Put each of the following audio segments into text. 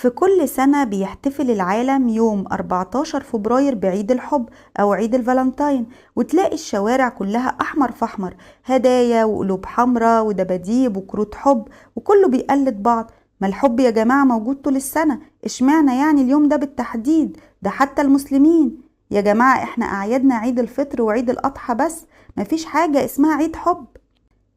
في كل سنة بيحتفل العالم يوم 14 فبراير بعيد الحب أو عيد الفالنتاين، وتلاقي الشوارع كلها أحمر في أحمر، هدايا وقلوب حمراء ودباديب وكروت حب، وكله بيقلد بعض. ما الحب يا جماعة موجود طول السنة، اشمعنى يعني اليوم ده بالتحديد؟ ده حتى المسلمين يا جماعة احنا أعيادنا عيد الفطر وعيد الأضحى بس، مفيش حاجة اسمها عيد حب.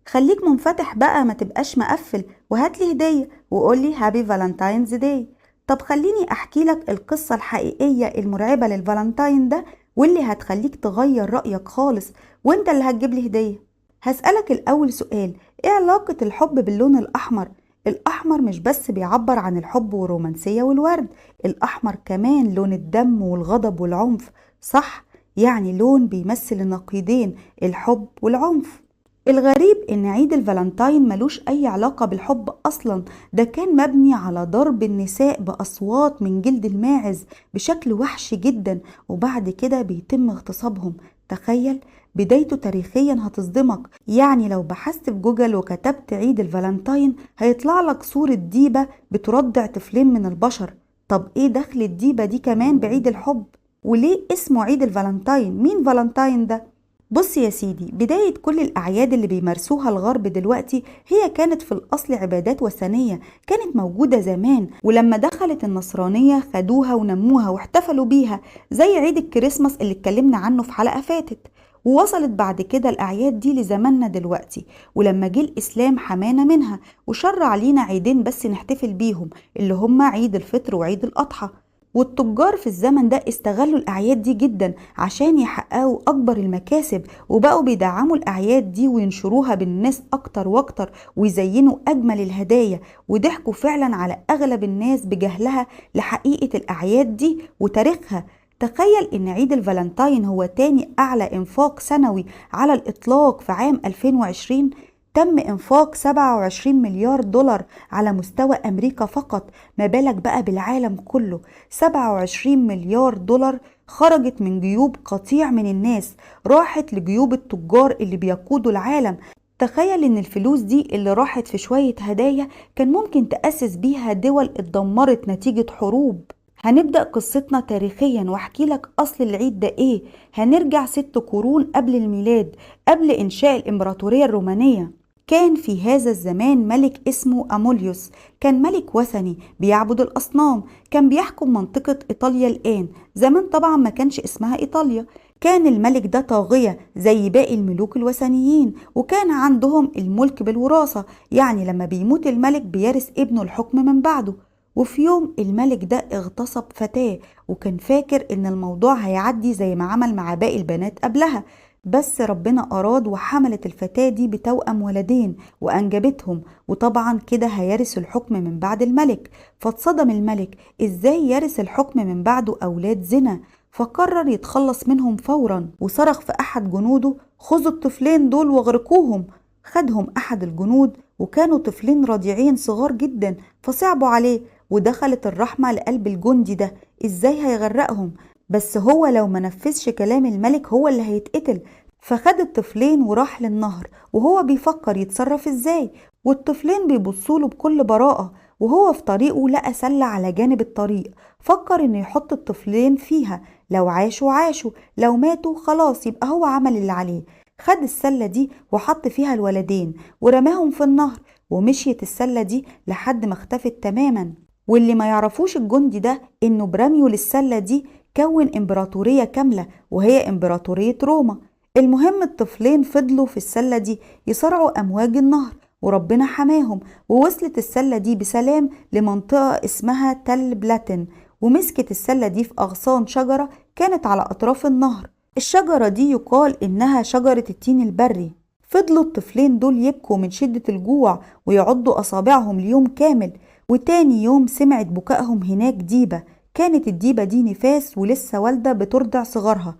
خليك منفتح بقى، ما تبقاش مقفل، وهاتلي هدية وقولي هابي فالنتاينز داي. طب خليني احكي لك القصة الحقيقية المرعبة للفالنتاين ده، واللي هتخليك تغير رأيك خالص، وانت اللي هتجيب لي هدية. هسألك الأول سؤال، ايه علاقة الحب باللون الأحمر؟ الأحمر مش بس بيعبر عن الحب والرومانسية والورد، الأحمر كمان لون الدم والغضب والعنف، صح؟ يعني لون بيمثل النقيضين، الحب والعنف. الغريب إن عيد الفالنتاين ملوش أي علاقة بالحب أصلا، ده كان مبني على ضرب النساء بأصوات من جلد الماعز بشكل وحشي جدا، وبعد كده بيتم اغتصابهم. تخيل، بدايته تاريخيا هتصدمك. يعني لو بحثت في جوجل وكتبت عيد الفالنتاين هيطلع لك صورة ديبة بترضع طفلين من البشر. طب ايه دخل الديبة دي كمان بعيد الحب؟ وليه اسمه عيد الفالنتاين؟ مين فالنتاين ده؟ بص يا سيدي، بداية كل الأعياد اللي بيمارسوها الغرب دلوقتي هي كانت في الأصل عبادات وثنية، كانت موجودة زمان، ولما دخلت النصرانية خدوها ونموها واحتفلوا بيها، زي عيد الكريسماس اللي اتكلمنا عنه في حلقة فاتت. ووصلت بعد كده الأعياد دي لزماننا دلوقتي، ولما جه الإسلام حمانا منها وشرع لينا عيدين بس نحتفل بيهم، اللي هما عيد الفطر وعيد الأضحى. والتجار في الزمن ده استغلوا الأعياد دي جدا عشان يحققوا أكبر المكاسب، وبقوا بيدعموا الأعياد دي وينشروها بالناس أكتر وأكتر، ويزينوا أجمل الهدايا، وضحكوا فعلا على أغلب الناس بجهلها لحقيقة الأعياد دي وتاريخها. تخيل إن عيد الفالنتاين هو تاني أعلى إنفاق سنوي على الإطلاق في عام 2020، تم إنفاق 27 مليار دولار على مستوى أمريكا فقط، ما بالك بقى بالعالم كله. 27 مليار دولار خرجت من جيوب قطيع من الناس، راحت لجيوب التجار اللي بيقودوا العالم. تخيل ان الفلوس دي اللي راحت في شوية هدايا كان ممكن تأسس بيها دول اتدمرت نتيجة حروب. هنبدأ قصتنا تاريخيا واحكي لك أصل العيد ده ايه. هنرجع 6 قرون قبل الميلاد، قبل إنشاء الإمبراطورية الرومانية. كان في هذا الزمان ملك اسمه أموليوس، كان ملك وثني بيعبد الأصنام، كان بيحكم منطقة إيطاليا الآن، زمان طبعا ما كانش اسمها إيطاليا. كان الملك ده طاغية زي باقي الملوك الوثنيين، وكان عندهم الملك بالوراثة، يعني لما بيموت الملك بيرث ابنه الحكم من بعده. وفي يوم الملك ده اغتصب فتاة، وكان فاكر ان الموضوع هيعدي زي ما عمل مع باقي البنات قبلها، بس ربنا أراد وحملت الفتاة دي بتوأم ولدين وأنجبتهم، وطبعا كده هيرث الحكم من بعد الملك. فاتصدم الملك، إزاي يرث الحكم من بعده أولاد زنا؟ فقرر يتخلص منهم فورا، وصرخ في أحد جنوده، خذوا الطفلين دول واغرقوهم. خدهم أحد الجنود، وكانوا طفلين رضيعين صغار جدا، فصعبوا عليه، ودخلت الرحمة لقلب الجندي ده، إزاي هيغرقهم؟ بس هو لو منفذش كلام الملك هو اللي هيتقتل. فخد الطفلين وراح للنهر، وهو بيفكر يتصرف ازاي، والطفلين بيبصوله بكل براءة. وهو في طريقه لقى سلة على جانب الطريق، فكر انه يحط الطفلين فيها، لو عاشوا عاشوا، لو ماتوا خلاص يبقى هو عمل اللي عليه. خد السلة دي وحط فيها الولدين ورماهم في النهر، ومشيت السلة دي لحد ما اختفت تماما. واللي ما يعرفوش الجندي ده انه برميه للسلة دي كون امبراطورية كاملة، وهي امبراطورية روما. المهم الطفلين فضلوا في السلة دي يصارعوا أمواج النهر، وربنا حماهم، ووصلت السلة دي بسلام لمنطقة اسمها تل بلاتن، ومسكت السلة دي في أغصان شجرة كانت على أطراف النهر. الشجرة دي يقال إنها شجرة التين البري. فضلوا الطفلين دول يبكوا من شدة الجوع ويعضوا أصابعهم ليوم كامل. وتاني يوم سمعت بكائهم هناك ديبة، كانت الديبة دي نفاس ولسه والدة بترضع صغارها.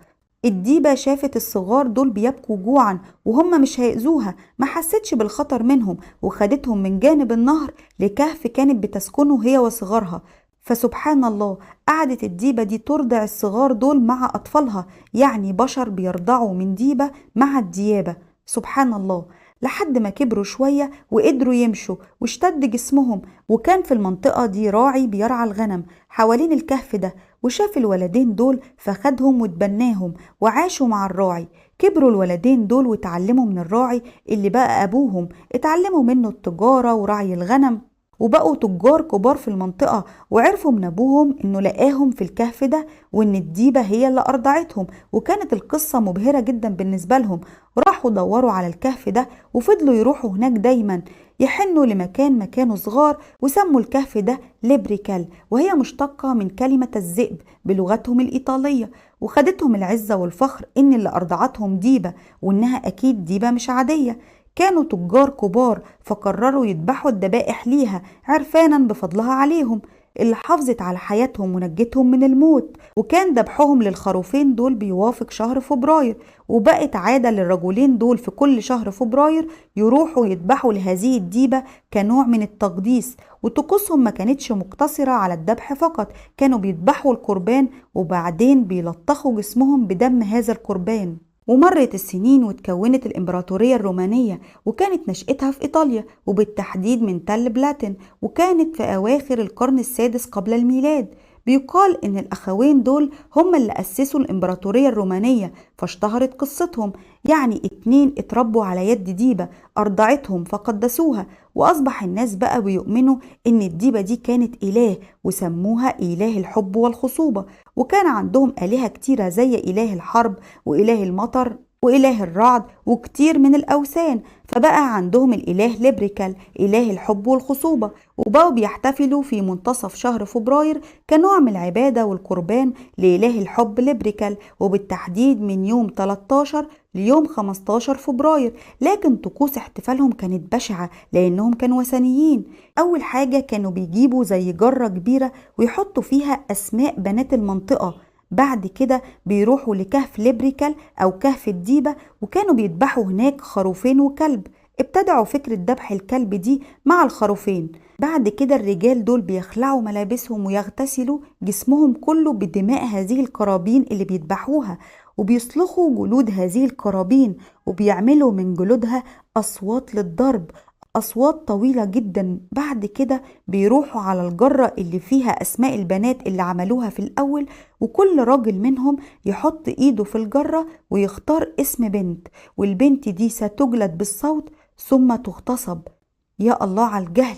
الديبة شافت الصغار دول بيبكوا جوعا وهم مش هيأذوها، ما حستش بالخطر منهم، وخدتهم من جانب النهر لكهف كانت بتسكنه هي وصغارها. فسبحان الله، قعدت الديبة دي ترضع الصغار دول مع أطفالها، يعني بشر بيرضعوا من ديبة مع الديابة. سبحان الله. لحد ما كبروا شوية وقدروا يمشوا واشتد جسمهم. وكان في المنطقة دي راعي بيرعى الغنم حوالين الكهف ده، وشاف الولدين دول فخدهم واتبناهم وعاشوا مع الراعي. كبروا الولدين دول واتعلموا من الراعي اللي بقى أبوهم، اتعلموا منه التجارة ورعي الغنم، وبقوا تجار كبار في المنطقة. وعرفوا من أبوهم إنه لقاهم في الكهف ده وإن الديبة هي اللي أرضعتهم، وكانت القصة مبهرة جدا بالنسبة لهم. راحوا دوروا على الكهف ده وفضلوا يروحوا هناك دايما، يحنوا لمكان مكانه صغار، وسموا الكهف ده ليبريكال، وهي مشتقة من كلمة الذئب بلغتهم الإيطالية. وخدتهم العزة والفخر إن اللي أرضعتهم ديبة، وإنها أكيد ديبة مش عادية. كانوا تجار كبار فقرروا يذبحوا الذبائح ليها عرفانا بفضلها عليهم، اللي حافظت على حياتهم ونجتهم من الموت. وكان ذبحهم للخروفين دول بيوافق شهر فبراير، وبقت عادة للرجلين دول في كل شهر فبراير يروحوا يذبحوا لهذه الديبة كنوع من التقديس. وطقوسهم ما كانتش مقتصرة على الذبح فقط، كانوا بيذبحوا القربان وبعدين بيلطخوا جسمهم بدم هذا القربان. ومرت السنين وتكونت الإمبراطورية الرومانية، وكانت نشأتها في إيطاليا وبالتحديد من تل بلاتين، وكانت في أواخر القرن السادس قبل الميلاد. بيقال إن الأخوين دول هم اللي أسسوا الإمبراطورية الرومانية، فاشتهرت قصتهم. يعني اتنين اتربوا على يد ديبة أرضعتهم فقدسوها، وأصبح الناس بقى بيؤمنوا إن الديبة دي كانت إله، وسموها إله الحب والخصوبة. وكان عندهم آلهة كتيرة زي إله الحرب وإله المطر وإله الرعد وكتير من الأوثان، فبقى عندهم الإله ليبريكال إله الحب والخصوبة. وبقوا بيحتفلوا في منتصف شهر فبراير كنوع من العبادة والقربان لإله الحب ليبريكال، وبالتحديد من يوم 13 ليوم 15 فبراير. لكن طقوس احتفالهم كانت بشعة لأنهم كانوا وثنيين. أول حاجة كانوا بيجيبوا زي جرة كبيرة ويحطوا فيها أسماء بنات المنطقة. بعد كده بيروحوا لكهف ليبريكال أو كهف الديبة، وكانوا بيذبحوا هناك خروفين وكلب. ابتدعوا فكرة ذبح الكلب دي مع الخروفين. بعد كده الرجال دول بيخلعوا ملابسهم ويغتسلوا جسمهم كله بدماء هذه القرابين اللي بيذبحوها، وبيسلخوا جلود هذه القرابين وبيعملوا من جلودها أصوات للضرب، أصوات طويلة جدا. بعد كده بيروحوا على الجرة اللي فيها أسماء البنات اللي عملوها في الأول، وكل راجل منهم يحط إيده في الجرة ويختار اسم بنت، والبنت دي ستجلد بالصوت ثم تغتصب. يا الله على الجهل!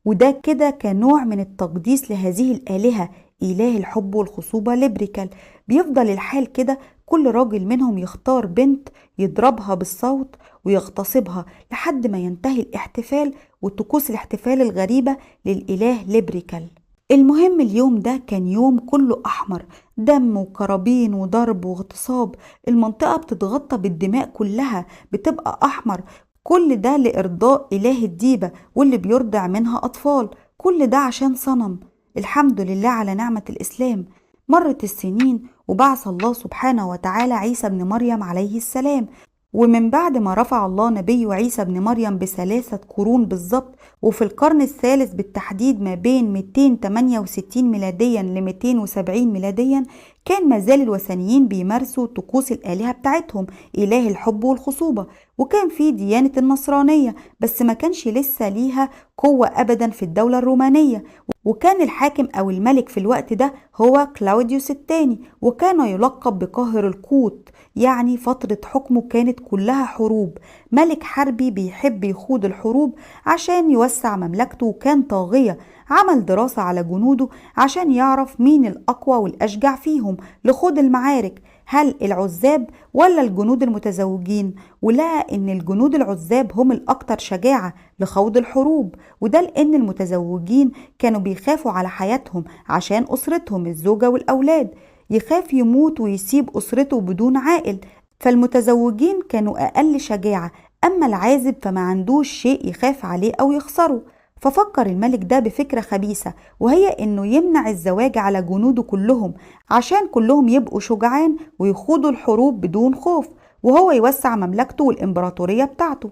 وده كده كنوع من التقديس لهذه الآلهة إله الحب والخصوبة ليبريكال. بيفضل الحال كده، كل راجل منهم يختار بنت يضربها بالصوت ويغتصبها لحد ما ينتهي الاحتفال وطقوس الاحتفال الغريبة للإله ليبريكال. المهم اليوم ده كان يوم كله أحمر، دم وكرابين وضرب واغتصاب. المنطقة بتتغطى بالدماء كلها، بتبقى أحمر. كل ده لإرضاء إله الديبة واللي بيرضع منها أطفال، كل ده عشان صنم. الحمد لله على نعمة الإسلام. مرت السنين وبعث الله سبحانه وتعالى عيسى بن مريم عليه السلام. ومن بعد ما رفع الله نبي عيسى بن مريم ب3 قرون بالظبط، وفي القرن الثالث بالتحديد ما بين 268 ميلاديا ل 270 ميلاديا، كان مازال الوثنيين بيمارسوا طقوس الآلهة بتاعتهم إله الحب والخصوبة. وكان في ديانة النصرانية، بس ما كانش لسه ليها قوة أبدا في الدولة الرومانية. وكان الحاكم أو الملك في الوقت ده هو كلاوديوس الثاني، وكان يلقب بقاهر القوط. يعني فترة حكمه كانت كلها حروب، ملك حربي بيحب يخوض الحروب عشان يوسع مملكته، وكان طاغية. عمل دراسة على جنوده عشان يعرف مين الأقوى والأشجع فيهم لخوض المعارك، هل العزاب ولا الجنود المتزوجين؟ ولقى إن الجنود العزاب هم الأكثر شجاعة لخوض الحروب، وده لأن المتزوجين كانوا بيخافوا على حياتهم عشان أسرتهم الزوجة والأولاد، يخاف يموت ويسيب أسرته بدون عائل، فالمتزوجين كانوا أقل شجاعة. أما العازب فما عندوش شيء يخاف عليه أو يخسره. ففكر الملك ده بفكرة خبيثة، وهي إنه يمنع الزواج على جنوده كلهم عشان كلهم يبقوا شجعان ويخوضوا الحروب بدون خوف، وهو يوسع مملكته والإمبراطورية بتاعته.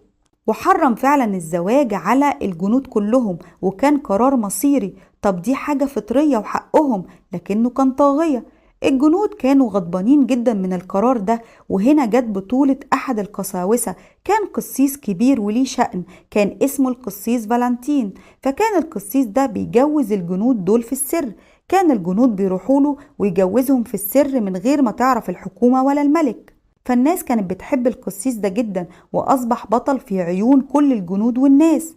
وحرم فعلا الزواج على الجنود كلهم، وكان قرار مصيري. طب دي حاجة فطرية وحقهم، لكنه كان طاغية. الجنود كانوا غضبانين جدا من القرار ده، وهنا جت بطولة أحد القساوسة. كان قسيس كبير وليه شأن، كان اسمه القسيس فالنتين. فكان القسيس ده بيجوز الجنود دول في السر. كان الجنود بيروحوا له ويجوزهم في السر من غير ما تعرف الحكومة ولا الملك. فالناس كانت بتحب القسيس ده جدا، وأصبح بطل في عيون كل الجنود والناس.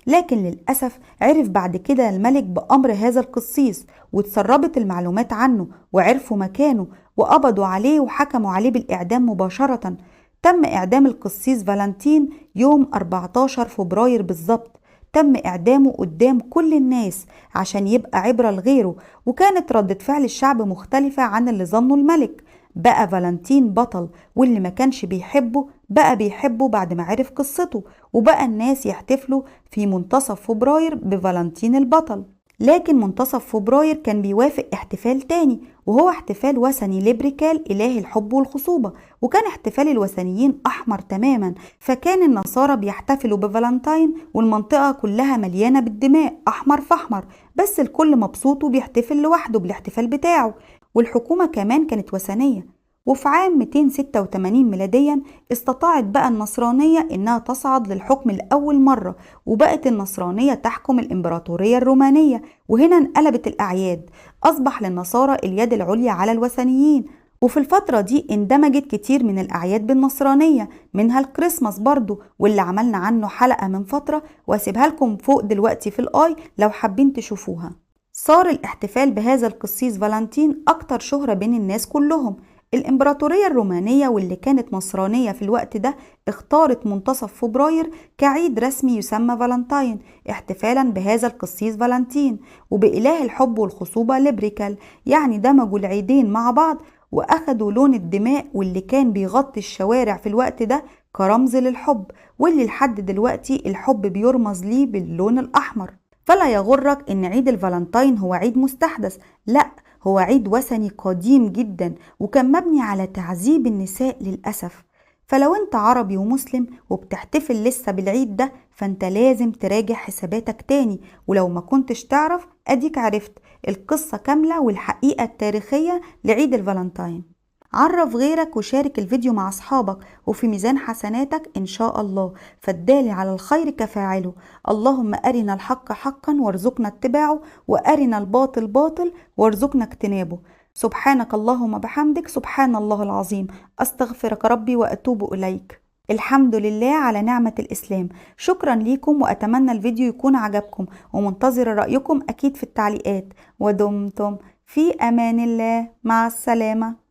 لكن للأسف عرف بعد كده الملك بأمر هذا القسيس، واتسربت المعلومات عنه وعرفوا مكانه وقبضوا عليه وحكموا عليه بالإعدام مباشرة. تم إعدام القسيس فالنتين يوم 14 فبراير بالظبط. تم إعدامه قدام كل الناس عشان يبقى عبرة لغيره، وكانت ردة فعل الشعب مختلفة عن اللي ظنه الملك. بقى فالنتين بطل، واللي ما كانش بيحبه بقى بيحبه بعد ما عرف قصته، وبقى الناس يحتفلوا في منتصف فبراير بفالنتين البطل. لكن منتصف فبراير كان بيوافق احتفال تاني، وهو احتفال وثني لبريكال إله الحب والخصوبة، وكان احتفال الوثنيين أحمر تماما. فكان النصارى بيحتفلوا بفالنتين والمنطقة كلها مليانة بالدماء أحمر فأحمر، بس الكل مبسوط وبيحتفل لوحده بالاحتفال بتاعه. والحكومة كمان كانت وثنية. وفي عام 286 ميلاديا استطاعت بقى النصرانية إنها تصعد للحكم لأول مرة، وبقت النصرانية تحكم الإمبراطورية الرومانية. وهنا انقلبت الأعياد، أصبح للنصارى اليد العليا على الوثنيين. وفي الفترة دي اندمجت كتير من الأعياد بالنصرانية، منها الكريسماس برضو، واللي عملنا عنه حلقة من فترة واسيبها لكم فوق دلوقتي في الآي لو حابين تشوفوها. صار الاحتفال بهذا القسيس فالنتين أكتر شهرة بين الناس كلهم. الإمبراطورية الرومانية واللي كانت نصرانية في الوقت ده اختارت منتصف فبراير كعيد رسمي يسمى فالنتين، احتفالا بهذا القسيس فالنتين وبإله الحب والخصوبة لبريكال. يعني دمجوا العيدين مع بعض وأخدوا لون الدماء واللي كان بيغطي الشوارع في الوقت ده كرمز للحب، واللي لحد دلوقتي الحب بيرمز ليه باللون الأحمر. فلا يغرك إن عيد الفالنتين هو عيد مستحدث، لأ، هو عيد وثني قديم جدا، وكان مبني على تعذيب النساء للأسف. فلو انت عربي ومسلم وبتحتفل لسه بالعيد ده، فانت لازم تراجع حساباتك تاني. ولو ما كنتش تعرف، اديك عرفت القصة كاملة والحقيقة التاريخية لعيد الفالنتين. عرف غيرك وشارك الفيديو مع أصحابك، وفي ميزان حسناتك إن شاء الله، فالدال على الخير كفاعله. اللهم أرنا الحق حقا وارزقنا اتباعه، وأرنا الباطل باطل وارزقنا اجتنابه. سبحانك اللهم بحمدك، سبحان الله العظيم، أستغفرك ربي وأتوب إليك. الحمد لله على نعمة الإسلام. شكرا ليكم، وأتمنى الفيديو يكون عجبكم، ومنتظر رأيكم أكيد في التعليقات. ودمتم في أمان الله، مع السلامة.